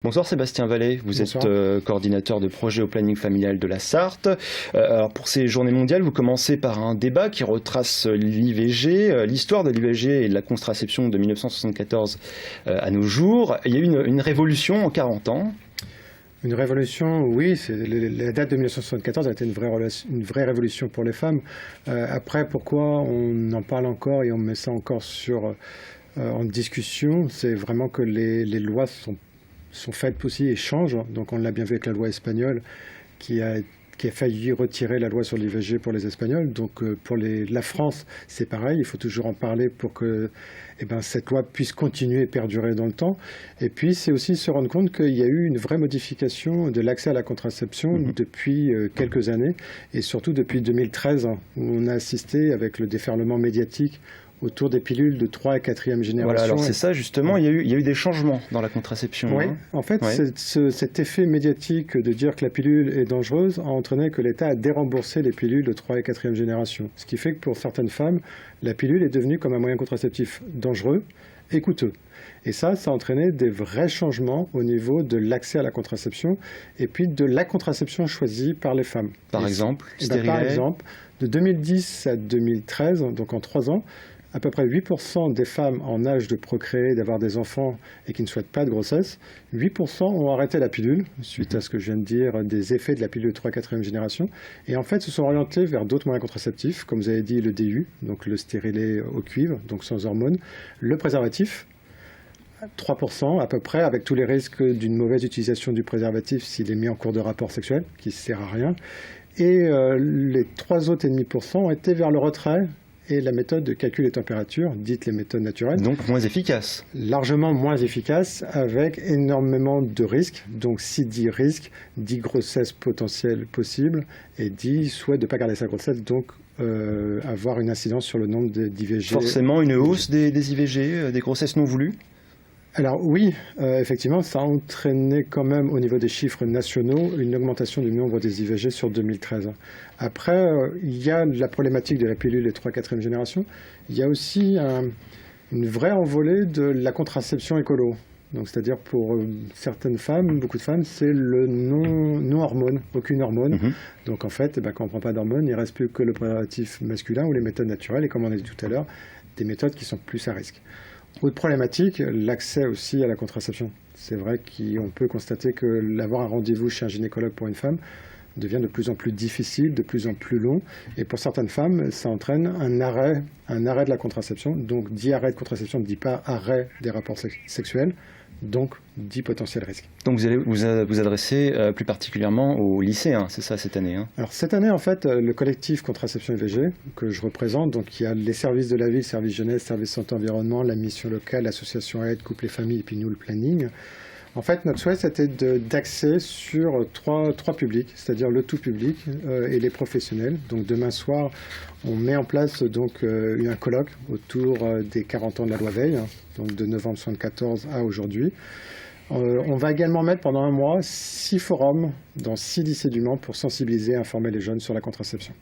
Bonsoir Sébastien Vallée, vous Bonsoir. êtes coordinateur de projet au planning familial de la Sarthe. Alors pour ces journées mondiales, vous commencez par un débat qui retrace l'IVG, l'histoire de l'IVG et de la contraception de 1974 à nos jours. Il y a eu une révolution en 40 ans. Une révolution, oui, la date de 1974 a été une vraie révolution pour les femmes. Après, pourquoi on en parle encore et on met ça encore en discussion, c'est vraiment que les lois sont faites aussi et changent. Donc on l'a bien vu avec la loi espagnole qui a failli retirer la loi sur l'IVG pour les Espagnols. Donc pour la France, c'est pareil, il faut toujours en parler pour que cette loi puisse continuer et perdurer dans le temps. Et puis c'est aussi se rendre compte qu'il y a eu une vraie modification de l'accès à la contraception depuis quelques années, et surtout depuis 2013, où on a assisté avec le déferlement médiatique autour des pilules de 3 et 4e génération. Voilà, alors c'est ça justement, il y a eu des changements dans la contraception. Oui, en fait, cet effet médiatique de dire que la pilule est dangereuse a entraîné que l'État a déremboursé les pilules de 3 et 4e génération. Ce qui fait que pour certaines femmes, la pilule est devenue comme un moyen contraceptif dangereux et coûteux. Et ça a entraîné des vrais changements au niveau de l'accès à la contraception et puis de la contraception choisie par les femmes. Par exemple, par exemple, de 2010 à 2013, donc en 3 ans, à peu près 8% des femmes en âge de procréer, d'avoir des enfants et qui ne souhaitent pas de grossesse, 8% ont arrêté la pilule, suite à ce que je viens de dire, des effets de la pilule de 3-4e génération, et en fait se sont orientés vers d'autres moyens contraceptifs, comme vous avez dit le DU, donc le stérilet au cuivre, donc sans hormones, le préservatif, 3% à peu près, avec tous les risques d'une mauvaise utilisation du préservatif s'il est mis en cours de rapport sexuel, qui ne sert à rien, et les 3 autres 0,5% ont été vers le retrait et la méthode de calcul des températures, dite les méthodes naturelles. Donc moins efficace. Largement moins efficace, avec énormément de risques. Donc si dit risque, dit grossesse potentielle possible, et dit souhait de ne pas garder sa grossesse, donc avoir une incidence sur le nombre d'IVG. Forcément une hausse des IVG, des grossesses non voulues ? Alors oui, effectivement, ça a entraîné quand même au niveau des chiffres nationaux une augmentation du nombre des IVG sur 2013. Après, il y a la problématique de la pilule des 3-4e génération. Il y a aussi une vraie envolée de la contraception écolo. Donc, c'est-à-dire pour certaines femmes, beaucoup de femmes, c'est le non-hormone, aucune hormone. Donc en fait, quand on ne prend pas d'hormones, il ne reste plus que le préservatif masculin ou les méthodes naturelles, et comme on a dit tout à l'heure, des méthodes qui sont plus à risque. Autre problématique, l'accès aussi à la contraception. C'est vrai qu'on peut constater que avoir un rendez-vous chez un gynécologue pour une femme devient de plus en plus difficile, de plus en plus long. Et pour certaines femmes, ça entraîne un arrêt de la contraception. Donc, dit arrêt de contraception ne dit pas arrêt des rapports sexuels, donc dit potentiel risque. Donc vous allez vous adresser plus particulièrement aux lycéens, c'est ça cette année, hein ? Alors cette année, en fait, le collectif Contraception IVG que je représente, donc il y a les services de la ville, service jeunesse, service santé environnement, la mission locale, l'association aide, couple et famille, et puis nous le planning. En fait, notre souhait, c'était d'axer sur trois publics, c'est-à-dire le tout public et les professionnels. Donc demain soir, on met en place un colloque autour des 40 ans de la loi Veil, donc de novembre 1974 à aujourd'hui. On va également mettre pendant un mois 6 forums dans 6 lycées du Mans pour sensibiliser et informer les jeunes sur la contraception.